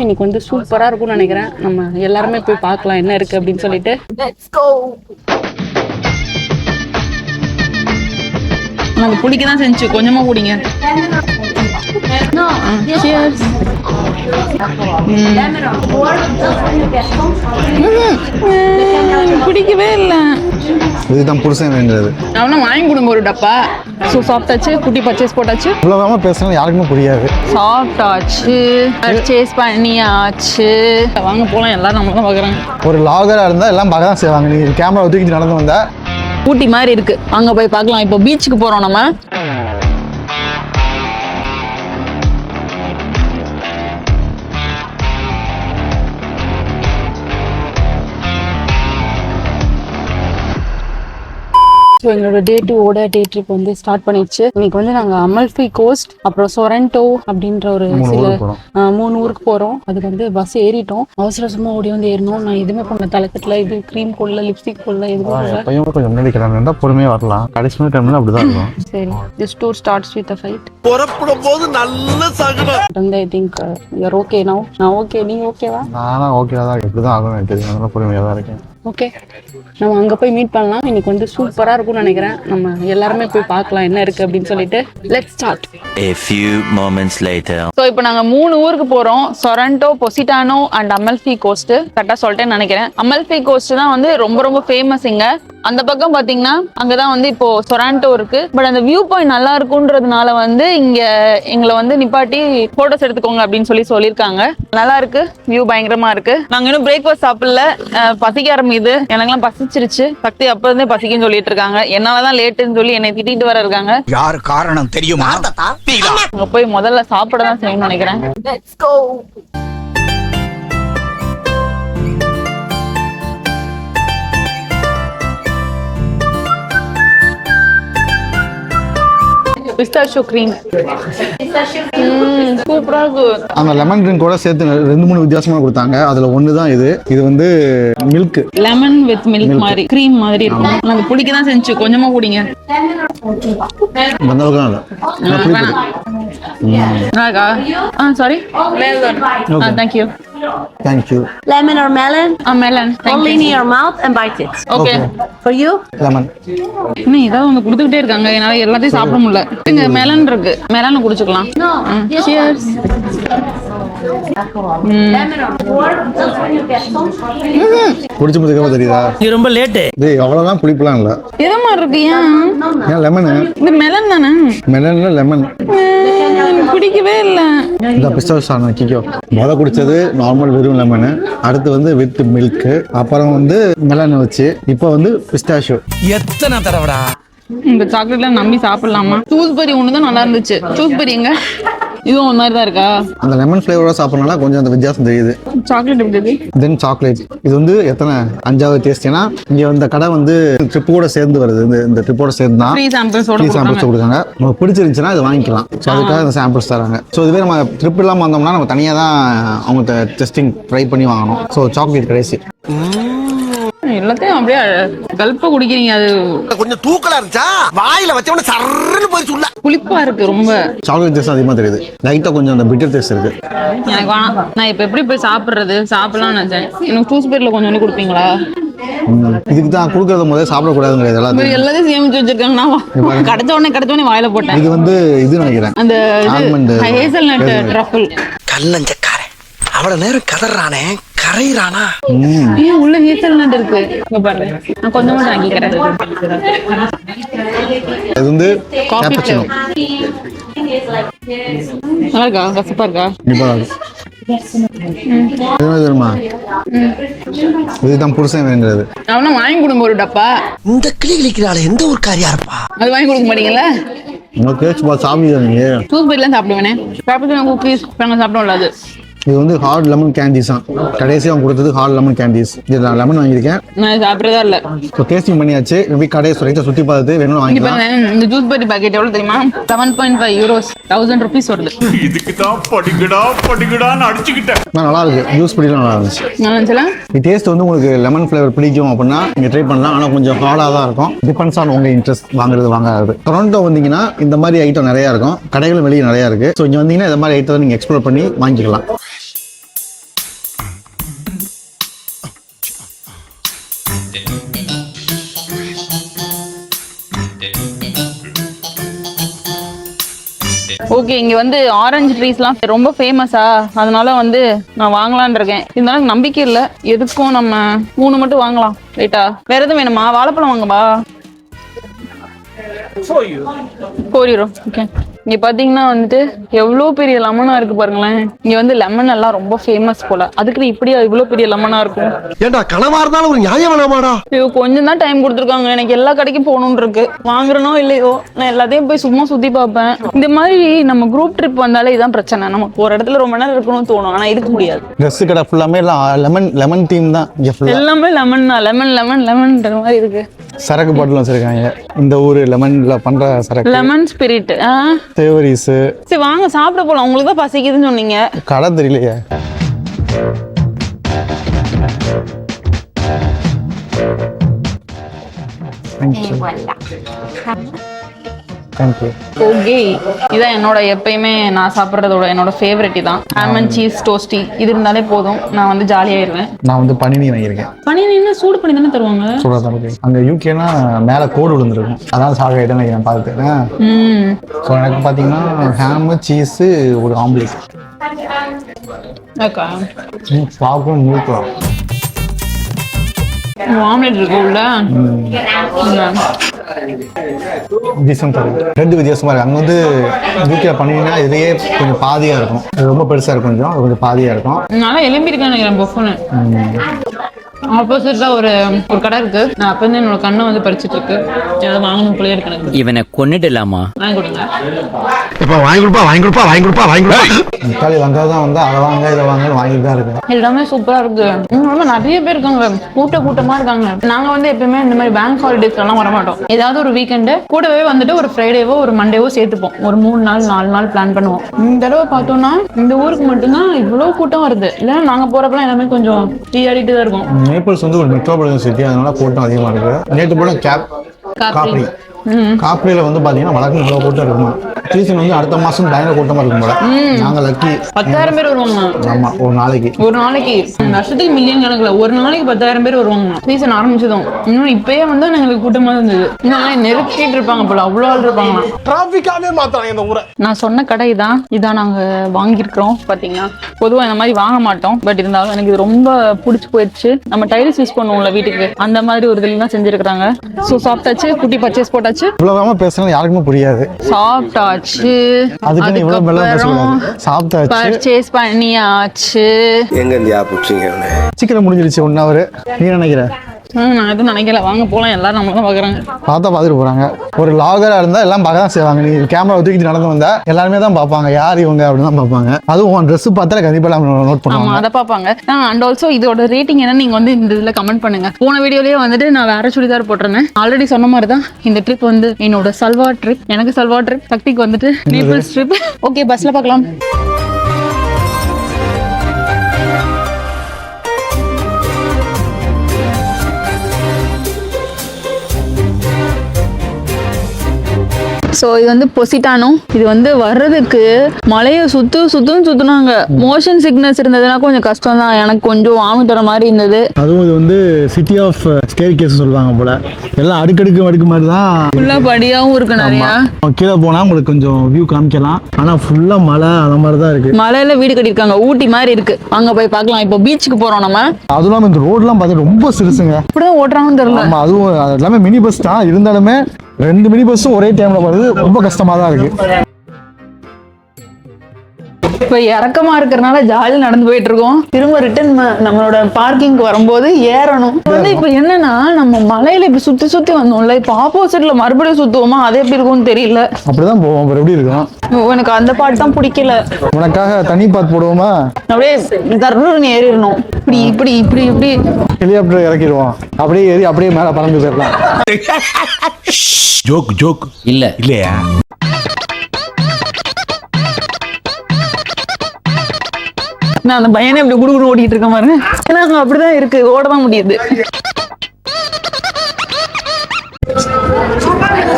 இன்னைக்கு வந்து சூப்பரா இருக்கும்னு நினைக்கிறேன். நம்ம எல்லாருமே போய் பார்க்கலாம் என்ன இருக்கு அப்படின்னு சொல்லிட்டு. Let's go. நாங்க புளிக்க தான் செஞ்சு கொஞ்சமா குடிங்க. Cheers. பிடிக்கவே இல்லை. இதுதான் புருஷன் வேண்டது. அவனா வாங்கி கொடுங்க ஒரு டப்பா. ஸோ சாப்பிட்டாச்சு, குட்டி பர்ச்சேஸ் போட்டாச்சு. இவ்வளோ பேசினா யாருக்குமே புரியாது. சாப்பிட்டாச்சு, பர்ச்சேஸ் பண்ணியாச்சு. வாங்க போகலாம், எல்லாரும் நம்ம தான் பார்க்குறாங்க. ஒரு லாகராக இருந்தால் எல்லாம் பார்க்க தான் செய்வாங்க. நீங்கள் கேமரா தூக்கிட்டு நடந்து வந்தா ஊட்டி மாதிரி இருக்கு, அங்கே போய் பார்க்கலாம். இப்போ பீச்சுக்கு போகிறோம் நம்ம. ஸோ எங்களோட டே 2 டே ட்ரிப் வந்து ஸ்டார்ட் பண்ணிடுச்சு. இன்னைக்கு வந்து நாங்கள் அமல்ஃபி கோஸ்ட், அப்புறம் சொரண்டோ அப்படின்ற ஒரு சில 3 ஊருக்கு போகிறோம். அதுக்கு வந்து பஸ் ஏறிட்டோம். அவசரமா ஓடி வந்து ஏறணும். நான் எதுவுமே பண்ண தலைக்கட்டில் இது க்ரீம் போடல, லிப்ஸ்டிக் போடல, எதுவும் கொஞ்சம் முன்னாடி பொறுமையாக வரலாம். கடைசி டைம்ல அப்படிதான் இருக்கும். சரி, this tour starts with a fight. புறப்படும் போது நல்ல சகுனம். I think you're okay now. நான் ஓகே, நீங்க ஓகேவா? நானும் ஓகேவா தான், இப்படிதான் ஆகணும். எனக்கு தெரியும், பொறுமையாக தான் இருக்கேன். ஓகே, நம்ம அங்கே போய் மீட் பண்ணலாம். இன்னைக்கு வந்து சூப்பராக இருக்கும்னு நினைக்கிறேன். நம்ம எல்லாருமே போய் பார்க்கலாம் என்ன இருக்கு அப்படின்னு சொல்லிட்டு. Let's start. A few moments later. So இப்போ நாங்கள் 3 ஊருக்கு போகிறோம். சொரண்டோ, பொசிட்டானோ அண்ட் அமல்ஃபி கோஸ்ட். கரெக்டாக சொல்லிட்டேன்னு நினைக்கிறேன். அமல்ஃபி கோஸ்ட் தான் வந்து ரொம்ப ரொம்ப ஃபேமஸ் இங்க. அந்த பக்கம் பார்த்தீங்கன்னா அங்கதான் வந்து இப்போ சொராண்டோ இருக்கு. பட் அந்த வியூ பாயிண்ட் நல்லா இருக்குன்றதுனால வந்து இங்க எங்களை வந்து நிப்பாட்டி போட்டோஸ் எடுத்துக்கோங்க அப்படின்னு சொல்லியிருக்காங்க. நல்லா இருக்கு, வியூ பயங்கரமா இருக்கு. நாங்க இன்னும் பிரேக்ஃபாஸ்ட் சாப்பிடல, பசிக்க ஆரம்பிக்குது. எனக்கெல்லாம் பசிச்சிருச்சு. சக்தி அப்ப இருந்தே பசிக்குன்னு சொல்லிட்டு இருக்காங்க. என்னாலதான் லேட்டுன்னு சொல்லி என்னை திட்டிட்டு வர இருக்காங்க. யாரு காரணம் தெரியுமா? அங்க போய் முதல்ல சாப்பிட தான் செய்யணும்னு நினைக்கிறேன். Let's go. பிஸ்தாஷியோ க்ரீம் சூப்பரா இருக்கு. அந்த லெமன் ட்ரிங்க் கூட சேர்த்து 2-3 வித்தியாசமா கொடுத்தாங்க. அதுல ஒன்று தான் இது. இது வந்து மில்க், லெமன் வித் மில்க் மாதிரி க்ரீம் மாதிரி இருக்கும். நாங்க புளிக்க தான் செஞ்சு கொஞ்சமா குடிங்க. அந்த அளவுக்கு இல்லை. Sorry, thank you. Thank you. Lemon or melon? Melon. Only in your mouth and bite it. Okay. For you? Lemon. இன்னும் ஏதாவது ஒன்று கொடுத்துக்கிட்டே இருக்காங்க. என்னால் எல்லாத்தையும் சாப்பிட முடியல. இங்க மெலன் இருக்கு, மெலனை குடிச்சுக்கலாம். Cheers. குடிச்சு முடிக்க தெரியுதா? நீ ரொம்ப லேட்டு. டேய் அவ்வளவுதான் புளிப்புலாம் இல்ல. எது மாதிரி இருக்கு? ஏன் லெமன்? இது மெலன் தானே? மெலன்ல லெமன். பிடிக்கவே இல்ல. இந்த பிஸ்தாஷியோ கிக்கோ முத குடிச்சது நார்மல் வெறும் லெமன், அடுத்து வந்து வித் மில்க், அப்புறம் வந்து மெலன் வச்சு, இப்போ வந்து பிஸ்தாஷியோ. எத்தனை தடவைடா இந்த சாக்லேட்ல நம்பி சாப்பிடலாமா? சூஸ்பெரி ஒன்று தான் நல்லா இருந்துச்சு. சூஸ்பெரி எங்க? இதுவும் ஒரு மாதிரி தான் இருக்கா? அந்த லெமன் ஃப்ளேவரோட சாப்பிட்றதுனால கொஞ்சம் அந்த வித்தியாசம் தெரியுது. சாக்லேட் எப்படி இருக்கு? தென் சாக்லேட் இது வந்து எத்தனை 5வது டேஸ்ட். ஏன்னா இங்க இந்த கடை வந்து ட்ரிப்போட சேர்ந்து வருது. இந்த ட்ரிப்போட சேர்ந்து தான் ஃப்ரீ சாம்பிள்ஸ் கொடுக்காங்க. உங்களுக்கு பிடிச்சிருந்துச்சுன்னா இது வாங்கிக்கலாம். ஸோ அதுக்காக இந்த சாம்பிள்ஸ் தராங்க. ஸோ இதுவே நம்ம ட்ரிப் இல்லாமல் வந்தோம்னா நம்ம தனியாக தான் அவங்க டெஸ்டிங் ட்ரை பண்ணி வாங்கணும். ஸோ சாக்லேட் கடைசி எல்லாத்தையும் அப்படியே கல்ப்பா குடிக்கிறீங்க. அது கொஞ்சம் தூக்கலா இருந்துச்சா? வாயில வச்சவன சர்ன்னு போய் சொல்ல. புளிப்பா இருக்கு ரொம்ப. சாக்லேட் டேஸ்ட் அதிகமாக தெரியுது. லைட்டா கொஞ்சம் அந்த பிட்டர் டேஸ்ட் இருக்கு. எனக்கு வேணாம். நான் இப்போ எப்படி போய் சாப்பிட்றது? சாப்பிடலாம்னு நினைச்சேன். எனக்கு சூஸ்பெரியில் கொஞ்சம் கொடுப்பீங்களா? இதுக்கு தான் கொடுக்கறது முதல்ல சாப்பிடக்கூடாதுங்கிறது. எல்லாத்தையும் சேமிச்சு வச்சிருக்காங்க. கிடைச்ச உடனே வாயில போட்டேன். இது வந்து இது நினைக்கிறேன், அந்த ஹேசல்நட் ட்ரஃபிள். கல்லஞ்சக்காரன் அவ்வளவு நேரம் கதறானே, கரையிறானா? ஏன் உள்ள ஹேசல்நட் இருக்கு? இங்க பாருங்க, நான் கொஞ்சமா வாங்கிக்கிறேன். இது வந்து கேப்பச்சினோ. நல்லா இருக்கா? கசப்பா இருக்கா? இதுதான் புருஷன் வேண்டது. அவனா வாங்கி கொடுங்க ஒரு டப்பா. இந்த கிளி கிளிக்கிறாள் எந்த ஒரு காரியா இருப்பா? அது வாங்கி கொடுக்க மாட்டீங்களா? உங்களுக்கு சாப்பிடுவீங்க. சூஸ்பெரிலாம் சாப்பிடுவேனே. கேப்பச்சினோ குக்கீஸ் சாப்பிடல. அது இது வந்து ஹார்ட் லெமன் கேண்டீஸ் தான். கடைசியாக அவங்க கொடுத்தது ஹார்ட் லெமன் கேண்டீஸ். இது நான் லெமன் வாங்கியிருக்கேன். நான் சாப்பிட்றதா இல்லை. ஸோ டேஸ்டிங் பண்ணியாச்சு. போய் கடையை சுற்றி பார்த்துட்டு வேணும் வாங்கிக்கலாம். இந்த ஜூஸ்பெரி பாக்கெட் எவ்வளோ தெரியுமா? 7.5 euros, 1000 rupees வருது. இதுக்கு தான் படிக்கடான்னு அடிச்சுக்கிட்டேன். நல்லா இருக்கு. ஜூஸ் படிக்கலாம் நல்லா இருந்துச்சு. நல்லா இருந்துச்சுல? இந்த டேஸ்ட் வந்து உங்களுக்கு லெமன் ஃப்ளேவர் பிடிக்கும் அப்படின்னா நீங்கள் ட்ரை பண்ணலாம். ஆனால் கொஞ்சம் ஹார்டாக தான் இருக்கும். டிபெண்ட்ஸ் ஆன் உங்கள் இன்ட்ரெஸ்ட் வாங்காது. டொரண்டோ வந்தீங்கன்னா இந்த மாதிரி ஐட்டம் நிறையா இருக்கும். கடைகளும் வெளியே நிறையா இருக்கு. ஸோ இங்கே வந்தீங்கன்னா இந்த மாதிரி ஐட்டம் நீங்கள் எக்ஸ்ப்ளோர் பண்ணி வாங்கிக்கலாம். ஓகே, இங்க வந்து ஆரஞ்சு ட்ரீஸ்லாம் ரொம்ப ஃபேமஸா, அதனால வந்து நான் வாங்கலாம்னு இருக்கேன். இருந்தாலும் நம்பிக்கை இல்லை, எதுக்கும் நம்ம 3 மட்டும் வாங்கலாம். ரைட்டா? வேற எதுவும் வேணுமா? வாழைப்பழம் வாங்கவா? 4 euro. ஓகே. இங்க பாத்தீங்கன்னா வந்துட்டு எவ்வளவு பெரிய லெமனா இருக்கு பாருங்களேன். இங்க வந்து லெமன் எல்லாம் ரொம்ப ஃபேமஸ் போல. அதுக்கு இப்படியா இவ்வளவு பெரிய லெமனா இருக்கும்? ஏண்டா கனவா இருந்தாலும் ஒரு நியாயம் வேணாமாடா? ஐயோ, கொஞ்சம் தான் டைம் கொடுத்துருக்காங்க. எனக்கு எல்லா கடைக்கும் போகணும்னு இருக்கு. வாங்குறனோ இல்லையோ, நான் எல்லாத்தையும் போய் சும்மா சுத்தி பார்ப்பேன். இந்த மாதிரி நம்ம குரூப் ட்ரிப் வந்தாலே இதான் பிரச்சனை. நமக்கு ஒரு இடத்துல ரொம்ப நேரம் இருக்கணும்னு தோணும், ஆனா இருக்க முடியாது. ட்ரெஸ் கடை ஃபுல்லாமே லெமன் தீம் தான் இங்க ஃபுல்லா. எல்லாமே லெமன் தான். லெமன்ற மாதிரி இருக்கு. சரக்கு பாட்டில் வச்சிருக்காங்க. இந்த ஊரு லெமன்ல பண்ற சரக்கு. Lemon spirit. சேவரிஸ். சரி வாங்க சாப்பிட போலாம். உங்களுக்கு தான் பசிக்குதுன்னு சொன்னீங்க. கடை தெரியலையே. தேங்க்யூ. ஓகே, இதான் என்னோட எப்பயுமே நான் சாப்பிட்றதோட என்னோட ஃபேவரட் தான். ஹாம் அண்ட் சீஸ் டோஸ்டி. இது இருந்தாலே போதும், நான் வந்து ஜாலியாயிருவேன். நான் வந்து பனினி வாங்கியிருக்கேன். பனினா சூடு பண்ணி தானே தருவாங்க. சூடாக தான் இருக்கு. அங்கே யூகேனா மேலே கோடு விழுந்துருக்கும், அதான் சாக ஐட்டம் நான் பார்த்துட்டேன். ஸோ எனக்கு பார்த்தீங்கன்னா ஹேமு சீஸு ஒரு ஆம்லேட். பார்க்கணும் மூக்கலாம். ஆம்லேட் இருக்கு உள்ள. ரெண்டு வித்தியாசமா இருக்கு. அங்கே வந்து யூகே பண்ணினா இதுலயே கொஞ்சம் பாதியா இருக்கும், ரொம்ப பெருசா இருக்கும், கொஞ்சம் பாதியா இருக்கும். நல்லா எலும்பிருக்கேன் நினைக்கிறேன். பொஃபுன்னு ஆப்போசிட்ல ஒரு கடை இருக்கு. நான் அப்ப வந்து என்னோட கண்ணை வந்து பறிச்சிட்டு இருக்கு. ஏதாவது வாங்கணும் போலயே இருக்கு எனக்கு. இவனை கொன்னுடலாமா? வாங்கி கொடுங்க. இப்ப வாங்கி கொடுப்பா. முக்காலி வந்தாதான் வந்து அதை வாங்க இதை வாங்கன்னு வாங்கிட்டு தான் இருக்கேன். எல்லாமே சூப்பரா இருக்கு. நிறைய பேர் இருக்காங்க, கூட்டமா இருக்காங்க. நாங்க வந்து எப்பயுமே இந்த மாதிரி பேங்க் ஹாலிடேஸ் எல்லாம் வர மாட்டோம். ஏதாவது ஒரு வீக்கெண்டு கூடவே வந்துட்டு ஒரு ஃப்ரைடேவோ ஒரு மண்டேவோ சேர்த்துப்போம். ஒரு 3 நாள் 4 நாள் பிளான் பண்ணுவோம். இந்த தடவை பார்த்தோம்னா இந்த ஊருக்கு மட்டும்தான் இவ்வளவு கூட்டம் வருது. இல்லைன்னா நாங்க போறப்பெல்லாம் எல்லாமே கொஞ்சம் டீ ஆடிட்டு தான் இருக்கும். நேபிள்ஸ் வந்து ஒரு மெட்ரோபாலிட்டன் சிட்டி, அதனால கூட்டம் அதிகமா இருக்கு. நேற்று போல காப்ரியில வந்து பாத்தீங்கன்னா வழக்கம் இவ்வளவு கூட்டம் இருக்குமா. சீசன் வந்து அடுத்த மாசம் பயங்கர கூட்டமா இருக்கும் போல. நாங்க லக்கி 10,000 பேர் வருவாங்க. ஆமா, ஒரு நாளைக்கு வருஷத்துக்கு மில்லியன் கணக்குல ஒரு நாளைக்கு 10,000 பேர் வருவாங்க. சீசன் ஆரம்பிச்சதும் இன்னும் இப்பயே வந்து எங்களுக்கு கூட்டமா இருந்தது. இன்னும் நெருக்கிட்டு இருப்பாங்க போல, அவ்வளவு ஆள் இருப்பாங்க. டிராபிக்காவே மாத்தாங்க இந்த ஊரை. நான் சொன்ன கடை இதான் நாங்க வாங்கியிருக்கிறோம். பாத்தீங்கன்னா பொதுவா இந்த மாதிரி வாங்க மாட்டோம், பட் இருந்தாலும் எனக்கு இது ரொம்ப பிடிச்சி போயிடுச்சு. நம்ம டைல்ஸ் யூஸ் பண்ணுவோம்ல வீட்டுக்கு, அந்த மாதிரி ஒரு இதுல தான் செஞ்சிருக்காங்க. ஸோ சாப்பிட்டாச்சு, குட்டி பர்ச்சேஸ் போட்டாச்சு. இவ்வளவு பேசுறது யாருக்குமே புரியாது. சாப்பிட்டாச்சு, அதுக்கு இவ்வளவு மெல்ல பேசக்கூடாது. சாப்பிட்டாச்சு, பர்ச்சேஸ் பண்ணியாச்சு. எங்க இந்தியா புடிச்சீங்க? சீக்கிரம் முடிஞ்சிருச்சு. 1 hour. நீ நினைக்கிற? நான் எதுவும் நினைக்கல. வாங்க போலாம். எல்லாரும் நம்ம தான் பாக்குறாங்க. பார்த்துட்டு போறாங்க. ஒரு லாகரா இருந்தா எல்லாம் பார்க்க தான் செய்வாங்க. நீ கேமரா தூக்கிட்டு நடந்து வந்தா எல்லாருமே தான் பார்ப்பாங்க, யார் இவங்க அப்படின்னு தான் பார்ப்பாங்க. அதுவும் ட்ரெஸ் பார்த்தா கண்டிப்பா நோட் பண்ணுவாங்க. ஆமா, அதை பார்ப்பாங்க. அண்ட் ஆல்சோ இதோட ரேட்டிங் என்ன நீங்க வந்து இந்த இதுல கமெண்ட் பண்ணுங்க. போன வீடியோலயே வந்துட்டு நான் வேற சுடிதார் போட்டிருந்தேன். ஆல்ரெடி சொன்ன மாதிரி தான் இந்த ட்ரிப் வந்து என்னோட சல்வா ட்ரிப். எனக்கு சல்வா ட்ரிப், சக்திக்கு வந்துட்டு நேபிள்ஸ் ட்ரிப். ஓகே, பஸ்ல பார்க்கலாம். ஸோ இது வந்து பொசிட்டானோ. இது வந்து வர்றதுக்கு மலையை சுத்துனாங்க. மோஷன் சிக்னஸ் இருந்ததுன்னா கொஞ்சம் கஷ்டம் தான். எனக்கு கொஞ்சம் வாமிட் வர மாதிரி இருந்தது. அதுவும் இது வந்து சிட்டி ஆஃப் ஸ்டேர் கேஸ் சொல்லுவாங்க போல. எல்லாம் அடுக்கு மாதிரி தான். ஃபுல்லா படியாவும் இருக்கு நிறையா. கீழே போனா உங்களுக்கு கொஞ்சம் வியூ காமிக்கலாம். ஆனா ஃபுல்லா மலை அந்த மாதிரி தான் இருக்கு. மலையில வீடு கட்டியிருக்காங்க, ஊட்டி மாதிரி இருக்கு. அங்க போய் பார்க்கலாம். இப்போ பீச்சுக்கு போறோம் நம்ம. அதுவும் இல்லாம இந்த ரோட்லாம் பார்த்து ரொம்ப சிறுசுங்க. இப்படிதான் ஓட்டுறாங்கன்னு தெரியல. ஆமா, அதுவும் எல்லாமே மினி பஸ் தான். இருந்தாலுமே 2 மினி பஸ்ஸும் ஒரே டைம்ல வருது. ரொம்ப கஷ்டமா தான் இருக்கு. இப்போ இறக்கமா இருக்கிறனால ஜாலியாக நடந்து போயிட்டு இருக்கோம். திரும்ப ரிட்டர்ன் நம்மளோட பார்க்கிங்க்கு வரும்போது ஏறணும். வந்து இப்போ என்னன்னா நம்ம மலையில இப்ப சுத்தி வந்தோம்ல, இப்போ ஆப்போசிட்ல மறுபடியும் சுத்துவோமா, அது எப்படி இருக்கும்னு தெரியல. அப்படிதான் போவோம். அப்புறம் எப்படி இருக்கும்? எனக்கு அந்த பாட்டு தான் பிடிக்கல. உனக்காக தனி பாட்டு போடுவோமா? அப்படியே தர்றூர்னு ஏறிடணும். இப்படி ஹெலிகாப்டர் இறக்கிடுவோம். அப்படியே ஏறி அப்படியே மேல பறந்து போயிடலாம். ஜோக் இல்லையா? நான் அந்த பையனை இப்படி குடுகுடு ஓடிட்டு இருக்க பாருங்க. ஏன்னா அங்க அப்படிதான் இருக்கு, ஓடதான் முடியுது.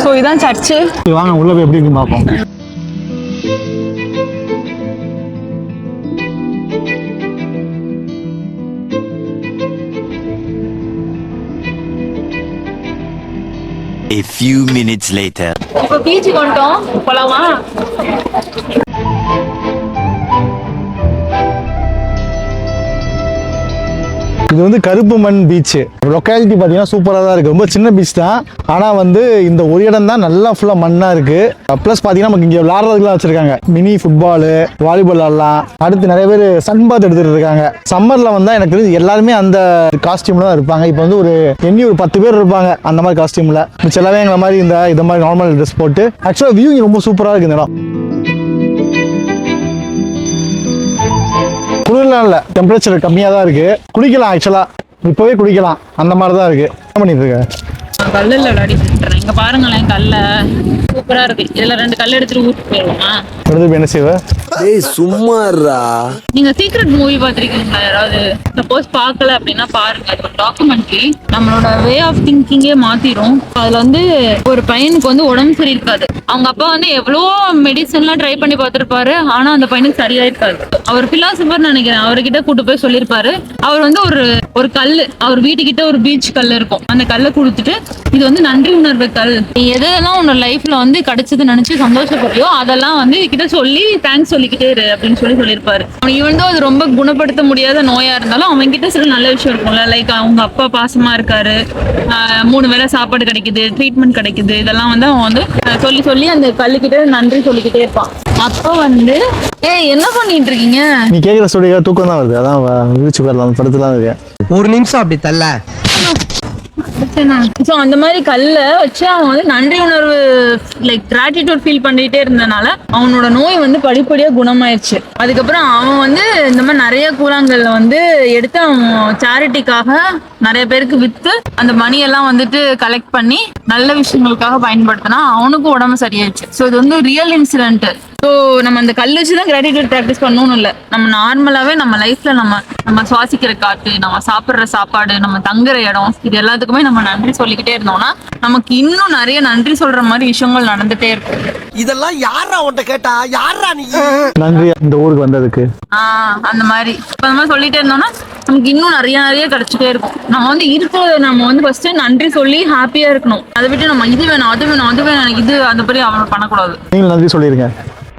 ஸோ இதான் சர்ச்சு. வாங்க உள்ள போய் எப்படி இருக்குன்னு பார்ப்போம். A few minutes later. இப்போ பீச்சுக்கு வந்துட்டோம், போலாமா? இது வந்து கருப்பு மண் பீச். லொக்காலிட்டி பார்த்தீங்கன்னா சூப்பராக தான் இருக்குது. ரொம்ப சின்ன பீச் தான், ஆனால் வந்து இந்த ஒரு இடம் தான் நல்லா ஃபுல்லாக மண்ணாக இருக்குது. ப்ளஸ் பார்த்தீங்கன்னா நமக்கு இங்கே விளாட்றதுக்குலாம் வச்சுருக்காங்க. மினி ஃபுட்பாலு, வாலிபால் ஆடலாம். அடுத்து நிறைய பேர் சன்பாத் எடுத்துகிட்டு இருக்காங்க. சம்மரில் வந்தால் எனக்கு தெரிஞ்சு எல்லாருமே அந்த காஸ்டியூமில் தான் இருப்பாங்க. இப்போ வந்து ஒரு 10 பேர் இருப்பாங்க அந்த மாதிரி காஸ்டியூமில். மிச்சம் எங்களை மாதிரி இந்த மாதிரி நார்மல் ட்ரெஸ் போட்டு. ஆக்சுவலாக வியூ ரொம்ப சூப்பராக இருக்குது இந்த இடம். குளிர்லாம் இல்லை, டெம்பரேச்சர் கம்மியாக தான் இருக்குது. குளிக்கலாம், ஆக்சுவலாக இப்போவே குளிக்கலாம், அந்த மாதிரி தான் இருக்குது. என்ன பண்ணிட்டு இருக்க? கல்லில் விளையாடிட்டு இருக்கேன். இங்க பாருங்களேன், கல்ல சூப்பரா இருக்கு. இதுல 2 கல் எடுத்துட்டு ஊருக்கு போயிடுவோமா? எடுத்து என்ன செய்வ? டேய் சும்மாறா. நீங்க சீக்ரெட் மூவி பாத்திருக்கீங்களா? யாராவது சப்போஸ் பார்க்கல அப்படின்னா பாருங்க. அது ஒரு டாக்குமெண்ட்ரி. நம்மளோட வே ஆஃப் திங்கிங்கே மாத்திரும். அதுல வந்து ஒரு பையனுக்கு வந்து உடம்பு சரி இருக்காது. அவங்க அப்பா வந்து எவ்வளவோ மெடிசன்லாம் ட்ரை பண்ணி பார்த்திருப்பாரு, ஆனா அந்த பையனுக்கு சரியா இருக்காது. அவர் பிலாசபர் நினைக்கிறேன். அவர்கிட்ட கூட்டு போய் சொல்லியிருப்பாரு. அவர் வந்து ஒரு கல்லு, அவர் வீட்டுக்கிட்ட ஒரு பீச் கல் இருக்கும். அந்த கல்லை கொடுத்துட்டு, இது வந்து நன்றி உணர்வு கல். நீ எதெல்லாம் உன்னோட லைஃப்ல வந்து கிடைச்சது நினைச்சு சந்தோஷப்படுறியோ அதெல்லாம் வந்து கிட்ட சொல்லி தேங்க்ஸ் சொல்லிக்கிட்டே இரு அப்படின்னு சொல்லியிருப்பாரு. இவன் தான் அது ரொம்ப குணப்படுத்த முடியாத நோயா இருந்தாலும் அவன் கிட்ட சில நல்ல விஷயம் இருக்கும்ல. லைக் அவங்க அப்பா பாசமா இருக்காரு, 3 வேளை சாப்பாடு கிடைக்குது, ட்ரீட்மெண்ட் கிடைக்குது. இதெல்லாம் வந்து அவன் வந்து சொல்லி சொல்லி அந்த கல்லுக்கிட்ட நன்றி சொல்லிக்கிட்டே இருப்பான். அப்போ வந்து என்ன பண்ணிட்டு இருக்கீங்க? நீ கேட்குற ஸ்டோரியாக தூக்கம் தான் வருது. அதான் விழிச்சு போயிடலாம், படுத்துலாம் இருக்கேன். ஒரு நிமிஷம் அப்படி தள்ள. சோ அந்த மாதிரி கல்ல வச்சு அவன் வந்து நன்றி உணர்வு லைக் கிராட்டிடியூட் ஃபீல் பண்ணிட்டே இருந்தனால அவனோட நோய் வந்து படிப்படியா குணமாயிருச்சு. அதுக்கப்புறம் அவன் வந்து இந்த மாதிரி நிறைய கூழாங்கல்ல வந்து எடுத்து அவன் சேரிட்டிக்காக நிறைய பேருக்கு வித்து அந்த மணி எல்லாம் வந்துட்டு கலெக்ட் பண்ணி நல்ல விஷயங்களுக்காக பயன்படுத்தினா அவனுக்கும் உடம்பு சரியாயிடுச்சு. ஸோ இது வந்து ரியல் இன்சிடென்ட். ஸோ நம்ம அந்த கல் வச்சு தான் கிராட்டிடியூட் ப்ராக்டிஸ் பண்ணணும் இல்லை. நம்ம நார்மலாகவே நம்ம லைஃப்ல நம்ம சுவாசிக்கிற காற்று, நம்ம சாப்பிட்ற சாப்பாடு, நம்ம தங்குற இடம், இது எல்லாத்துக்குமே நம்ம நன்றி சொல்லிக்கிட்டே இருந்தோம்னா நமக்கு இன்னும் நிறைய நன்றி சொல்ற மாதிரி விஷயங்கள் நடந்துட்டே இருக்கும். இதெல்லாம் யாரா உன்கிட்ட கேட்டா? யாரா நீ? நன்றி இந்த ஊருக்கு வந்ததுக்கு. அந்த மாதிரி சொல்லிட்டே இருந்தோம்னா நமக்கு இன்னும் நிறைய கிடைச்சிட்டே இருக்கும். நம்ம வந்து இருக்கிறத நம்ம வந்து ஃபர்ஸ்ட் நன்றி சொல்லி ஹாப்பியா இருக்கணும். அதை விட்டு நம்ம இது வேணும் அது வேணும் அது வேணும் எனக்கு இது அந்த மாதிரி அவன் பண்ணக்கூடாது. நீங்கள் நன்றி சொல்லிருங்க.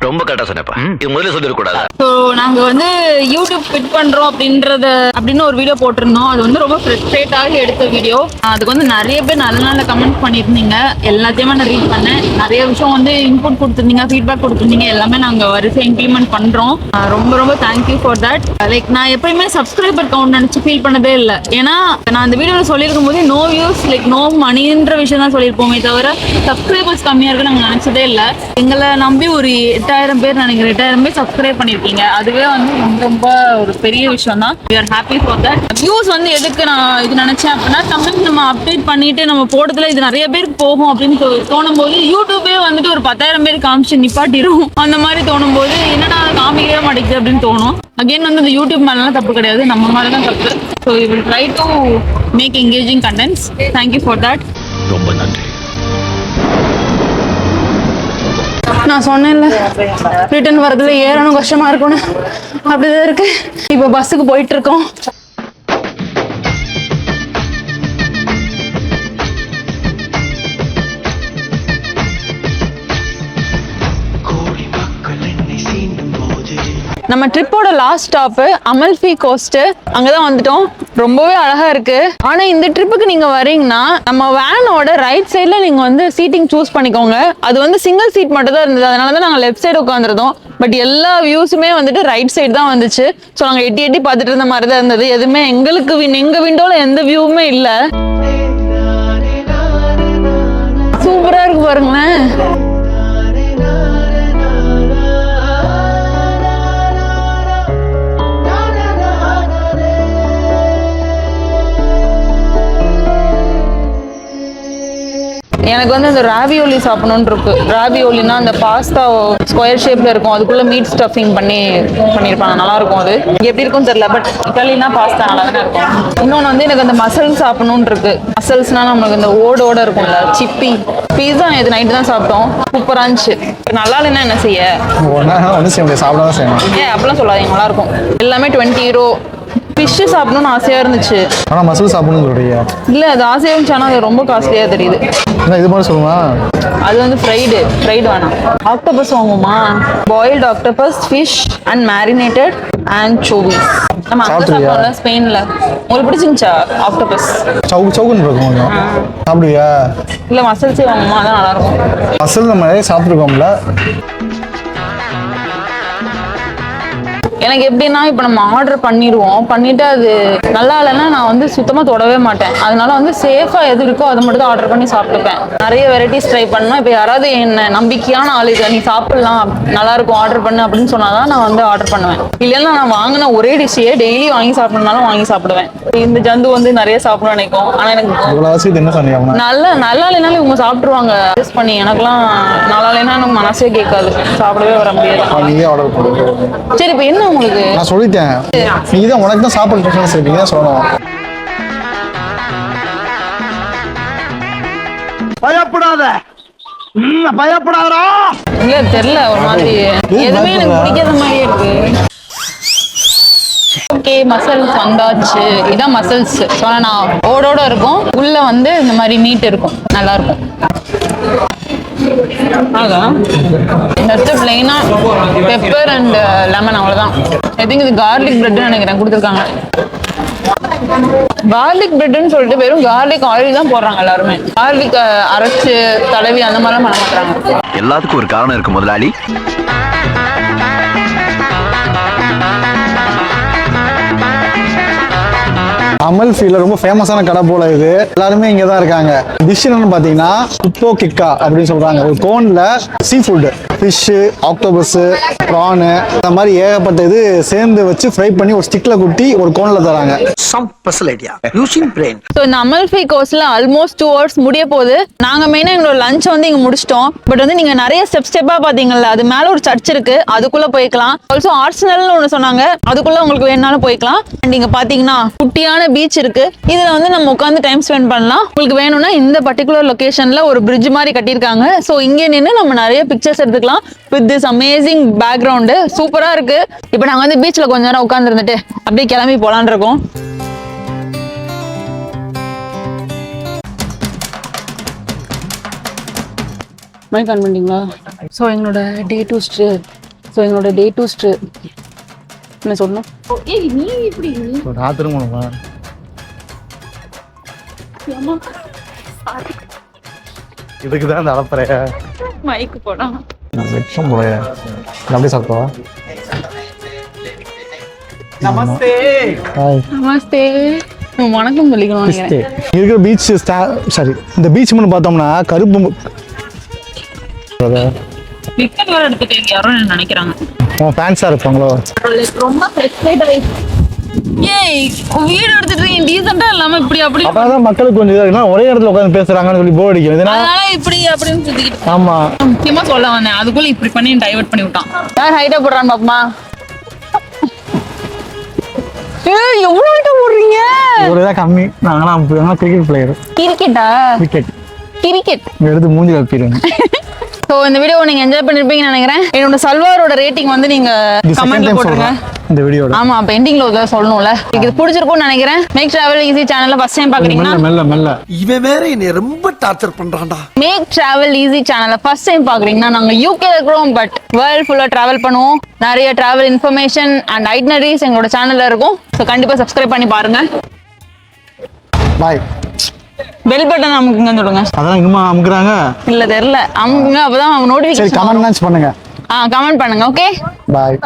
ரொம்ப கரெக்டா சொன்னப்பா. இது முதல்ல சொல்லிடக்கூடாது. ஸோ நாங்க வந்து யூடியூப் ஃபிட் பண்றோம் அப்படின்னு ஒரு வீடியோ போட்டிருந்தோம். அது வந்து ரொம்ப ஃப்ரஸ்ட்ரேட் ஆகி எடுத்த வீடியோ. அதுக்கு வந்து நிறைய பேர் நல்ல கமெண்ட் பண்ணியிருந்தீங்க. எல்லாத்தையுமே நான் ரீட் பண்ணேன். நிறைய விஷயம் வந்து இன்புட் கொடுத்துருந்தீங்க, ஃபீட்பேக் கொடுத்துருந்தீங்க. எல்லாமே நாங்கள் வரிசை இம்ப்ளிமெண்ட் பண்றோம். ரொம்ப தேங்க்யூ ஃபார் தட். லைக் நான் எப்பயுமே சப்ஸ்கிரைபர் கவுண்ட் நினைச்சு ஃபீல் பண்ணதே இல்லை. ஏன்னா நான் அந்த வீடியோவில் சொல்லியிருக்கும் போது நோ வியூஸ் லைக் நோ மணின்ற விஷயம் தான் சொல்லியிருப்போமே தவிர சப்ஸ்கிரைபர்ஸ் கம்மியாக இருக்கு நாங்கள் நினைச்சதே இல்லை. எங்களை நம்பி ஒரு 8,000 பேர் நினைக்கிறேன் 8,000 பேர் சப்ஸ்கிரைப் பண்ணிருக்கீங்க. அதுவே வந்து ரொம்ப ஒரு பெரிய விஷயம் தான். we are happy for that. Views வந்து எதுக்கு நான் இது நினைச்சேன் அப்படின்னா, தமிழ் நம்ம அப்டேட் பண்ணிட்டு நம்ம போடுறதுல இது நிறைய பேருக்கு போகும் அப்படின்னு தோணும் போது யூடியூபே வந்துட்டு ஒரு 10,000 பேர் காமிச்சு நிப்பாட்டிடும். அந்த மாதிரி தோணும் போது என்னடா காமிக்கவே மாட்டேங்குது அப்படின்னு தோணும். அகைன் வந்து இந்த யூடியூப் மேலாம் தப்பு கிடையாது, நம்ம மாதிரி தான் தப்பு. So we will try to make engaging contents. Thank you for that. ரொம்ப நன்றி. நான் சொன்னேன்ல ரிட்டர்ன் வரதுல ஏறணும் கஷ்டமா இருக்கும்னு, அப்படிதான் இருக்கு. இப்போ பஸ்ஸுக்கு போயிட்டு இருக்கோம். நம்ம ட்ரிப்போட லாஸ்ட் ஸ்டாப் அமல்ஃபி கோஸ்ட். அங்கதான் வந்துட்டோம். ரொம்பவே அழகா இருக்கு. ஆனா இந்த ட்ரிப்புக்கு நீங்க வரீங்கன்னா நம்ம வேனோட ரைட் சைட்ல நீங்க வந்து சீட்டிங் சூஸ் பண்ணிக்கோங்க. அது வந்து சிங்கிள் சீட் மட்டும் தான் இருந்தது, அதனாலதான் நாங்க லெஃப்ட் சைடு உட்காந்துருந்தோம். பட் எல்லா வியூஸுமே வந்துட்டு ரைட் சைடு தான் வந்துச்சு. ஸோ நாங்க எட்டி பார்த்துட்டு இருந்த மாதிரி தான் இருந்தது. எதுவுமே எங்க விண்டோல எந்த வியூவுமே இல்லை. சூப்பரா இருக்கு பாருங்களேன். எனக்கு வந்து அந்த ராவியோலி சாப்பிடணும்னு இருக்கு. ராவியோலினா அந்த பாஸ்தா ஸ்கொயர் ஷேப்ல இருக்கும், அதுக்குள்ள மீட் ஸ்டஃபிங் பண்ணியிருப்பாங்க. நல்லா இருக்கும். அது எப்படி இருக்கும்னு தெரியல, பட் இட்டாலினா பாஸ்தா நல்லா தானே இருக்கும். இன்னொன்று வந்து எனக்கு அந்த மசல் சாப்பிடணும்னு இருக்கு. மசல்ஸ்னா நம்மளுக்கு இந்த ஓடோட இருக்கும்ல, சிப்பி. பீஸா இது நைட்டு தான் சாப்பிட்டோம், சூப்பரா இருந்துச்சு. நல்லா இல்லைன்னா என்ன செய்ய? ஒன்றும் செய்ய முடியாது, சாப்பிட தான் செய்யணும். அப்படிலாம் சொல்லாதீங்க, நல்லா இருக்கும். எல்லாமே 20 euro ஃபிஷ் சாப்பிடணும்னு ஆசையா இருந்துச்சு. ஆனால் மசில் சாப்பிடணும்னு சொல்றியா? இல்ல அது ஆசையா இருந்துச்சு, ஆனா அது ரொம்ப காஸ்ட்லியா தெரியுது. என்ன இது மாதிரி சொல்லுமா? அது வந்து ஃப்ரைடு வேணாம். ஆக்டோபஸ் வாங்குமா? Boiled octopus, fish and marinated anchovies. நம்ம அங்க சாப்பிட்றியா? சாப்பிட்டோம்ல ஸ்பெயின்ல. உங்களுக்கு பிடிச்சிருந்துச்சா ஆக்டோபஸ்? சவுக்குன்னு இருக்கும் கொஞ்சம். சாப்பிடுவியா? இல்ல மசில்ஸே வாங்குமா, அதான் நல்லா இருக்கும். மசில் நம்ம நிறைய சாப்பிட்ருக்கோம்ல. எனக்கு எப்படின்னா இப்போ நம்ம ஆர்டர் பண்ணிட்டு அது நல்லா இல்லைன்னா நான் வந்து சுத்தமாக தொடவே மாட்டேன். அதனால வந்து சேஃபாக எது இருக்கோ அதை மட்டும் தான் ஆர்டர் பண்ணி சாப்பிட்டுப்பேன். நிறைய வெரைட்டிஸ் ட்ரை பண்ணேன். இப்போ யாராவது என்ன நம்பிக்கையான ஆள் இதை நீ சாப்பிடலாம் நல்லா இருக்கும் ஆர்டர் பண்ணு அப்படின்னு சொன்னாதான் நான் வந்து ஆர்டர் பண்ணுவேன். இல்லைன்னா நான் வாங்கின ஒரே டிஷ்ஷையே டெய்லி வாங்கி சாப்பிடணும்னாலும் வாங்கி சாப்பிடுவேன். இந்த ஜந்து வந்து நிறைய சாப்பிட நினைக்கும். ஆனால் எனக்கு என்ன சொன்னீங்க? நல்லா இல்லைனாலும் இவங்க சாப்பிட்டுருவாங்க அட்ஜஸ்ட் பண்ணி. எனக்குலாம் நல்லா இல்லைன்னா எனக்கு மனசே கேட்காது, சாப்பிடவே வர முடியாது. சரி இப்போ என்ன உங்களுக்கு? நான் சொல்லிட்டேன், நீ தான் உனக்கு தான் சாப்பிட பிரச்சனை சொல்லிட்டீங்க சொல்லணும். பயப்படாத பயப்படாதா. இல்ல தெரியல, ஒரு மாதிரி எதுவுமே எனக்கு பிடிக்காத மாதிரியே இருக்கு. ஓகே, மசில்ஸ் வந்தாச்சு. இதான் மசில்ஸ். நான் ஓடோட இருக்கும், உள்ள வந்து இந்த மாதிரி மீட் இருக்கும், நல்லா இருக்கும். அதான் ஜஸ்ட் பிளைனா பெப்பர் அண்ட் லெமன், அவ்வளவுதான். ஐ திங்க் இது கார்லிக் பிரெட்னு நினைக்கிறேன் கொடுத்துருக்காங்க. கார்லிக் பிரெட்னு சொல்லிட்டு வெறும் கார்லிக் ஆயில் தான் போடுறாங்க எல்லாருமே. கார்லிக் அரைச்சு தடவி அந்த மாதிரிலாம் பண்ண மாட்டாங்க. எல்லாத்துக்கும் ஒரு காரணம் இருக்கு முதலாளி. அமல்ஃபில ரொம்ப ஃபேமஸான கடை போல இது. எல்லாருமே இங்க தான் இருக்காங்க. டிஷ் என்னன்னு பாத்தீங்கன்னா குப்போ கிக்கா அப்படின்னு சொல்றாங்க. ஒரு கோன்ல seafood, fish, octopus, prawn, இந்த மாதிரி ஏகப்பட்ட இது சேர்ந்து வச்சு ஃப்ரை பண்ணி ஒரு ஸ்டிக்ல குட்டி ஒரு கோன்ல தராங்க. Some special idea using brain. So இந்த அமல்ஃபி கோர்ஸ்ல ஆல்மோஸ்ட் 2 hours முடிய போகுது. நாங்க மெயினா எங்களோட லஞ்ச் வந்து இங்க முடிச்சிட்டோம். பட் வந்து நீங்க நிறைய ஸ்டெப்பா பாத்தீங்கல்ல, அது மேல ஒரு சர்ச் இருக்கு, அதுக்குள்ள போய்க்கலாம். ஆல்சோ ஆர்சனல்னு ஒண்ணு சொன்னாங்க, அதுக்குள்ள உங்களுக்கு வேணாலும் போய்க்கலாம். அண்ட் இங்க பாத்தீங்கன்னா குட்டியான பீச் இருக்கு. இதுல வந்து நம்ம உட்காந்து டைம் ஸ்பெண்ட் பண்ணலாம். உங்களுக்கு வேணும்னா இந்த பர்டிகுலர் லொகேஷன்ல ஒரு பிரிட்ஜ் மாதிரி கட்டியிருக்காங்க. ஸோ இங்கே நின்று நம்ம நிறைய பிக்சர்ஸ் எடுத்துக்கலாம் வித் திஸ் அமேசிங் பேக்ரவுண்டு. சூப்பரா இருக்கு. இப்போ நாங்க வந்து பீச்ல கொஞ்ச நேரம் உட்கார்ந்து இருந்துட்டு அப்படியே கிளம்பி போலான் இருக்கோம். மைக் ஆன் பண்ணிட்டீங்களா? ஸோ எங்களோட டே டூ ஸ்ட்ரே என்ன சொல்லணும்? நீ இப்படி நான் திரும்பணுமா? இதுக்கு தான் இந்த அளப்பறைய மைக்கு போனா வெட்சம் போல அப்படியே சாப்பிட்டவா? நமஸ்தே. நமஸ்தே. வணக்கம் சொல்லிக்கணும் நினைக்கிறேன். இருக்கிற பீச் சாரி, இந்த பீச் மட்டும் பார்த்தோம்னா கருப்பு பிக்சர் வேற எடுத்துட்டு யாரோ நினைக்கிறாங்க ஃபேன்ஸா இருப்பாங்களோ. ரொம்ப ஃப்ரெஷ்ஷேட் ஆயிடுச்சு. ஏய் வீடியோ எடுத்துட்டு டீசெண்டா இல்லாம இப்படி அப்படி அப்பதான் மக்களுக்கு கொஞ்சம் இதா ஒரே இடத்துல உட்காந்து பேசுறாங்கன்னு சொல்லி போர் அடிக்கும். அதனால இப்படி அப்படின்னு சுத்திக்கிட்டு. ஆமா, முக்கியமா சொல்ல வந்தேன், அதுக்குள்ள இப்படி பண்ணி டைவர்ட் பண்ணி விட்டான். யார் ஹைட்டா போடுறான் பாப்பமா? ஏய் எவ்வளவு ஹைட்டா போடுறீங்க? ஒரு இதா கம்மி. நாங்களாம் கிரிக்கெட் பிளேயர். கிரிக்கெட் எடுத்து மூஞ்சி கப்பிடுங்க. ஸோ இந்த வீடியோ நீங்க என்ஜாய் பண்ணிருப்பீங்கன்னு நினைக்கிறேன். என்னோட சல்வாரோட ரேட்டிங் வந்து நீங்க கமெண்ட்ல போட்டுருங்க இந்த வீடியோட. ஆமா, அப்ப எண்டிங்ல ஒரு சொல்லணும்ல. இது பிடிச்சிருக்கும்னு நினைக்கிறேன். மேக் டிராவல் ஈஸி சேனல்ல ஃபர்ஸ்ட் டைம் பாக்குறீங்கன்னா மெல்ல இவன் வேற என்னை ரொம்ப டார்ச்சர் பண்றான்டா. மேக் டிராவல் ஈஸி சேனல்ல ஃபர்ஸ்ட் டைம் பாக்குறீங்கன்னா நாங்க யூகேல இருக்கிறோம், பட் வேர்ல்ட் ஃபுல்லா டிராவல் பண்ணுவோம். நிறைய டிராவல் இன்ஃபர்மேஷன் அண்ட் ஐட்னரிஸ் எங்களோட சேனல்ல இருக்கும். ஸோ கண்டிப்பா சப்ஸ்கிரைப் பண்ணி பாருங்க. பாய். பெல் பட்டன் அமுக்குங்கன்னு சொல்லுங்க. அதான் இங்கமா அமுக்குறாங்க இல்ல தெரியல, அமுக்குங்க, அப்பதான் நோட்டிபிகேஷன். சரி, கமெண்ட் பண்ணுங்க. கமெண்ட் பண்ணுங்க. ஓகே, பாய்.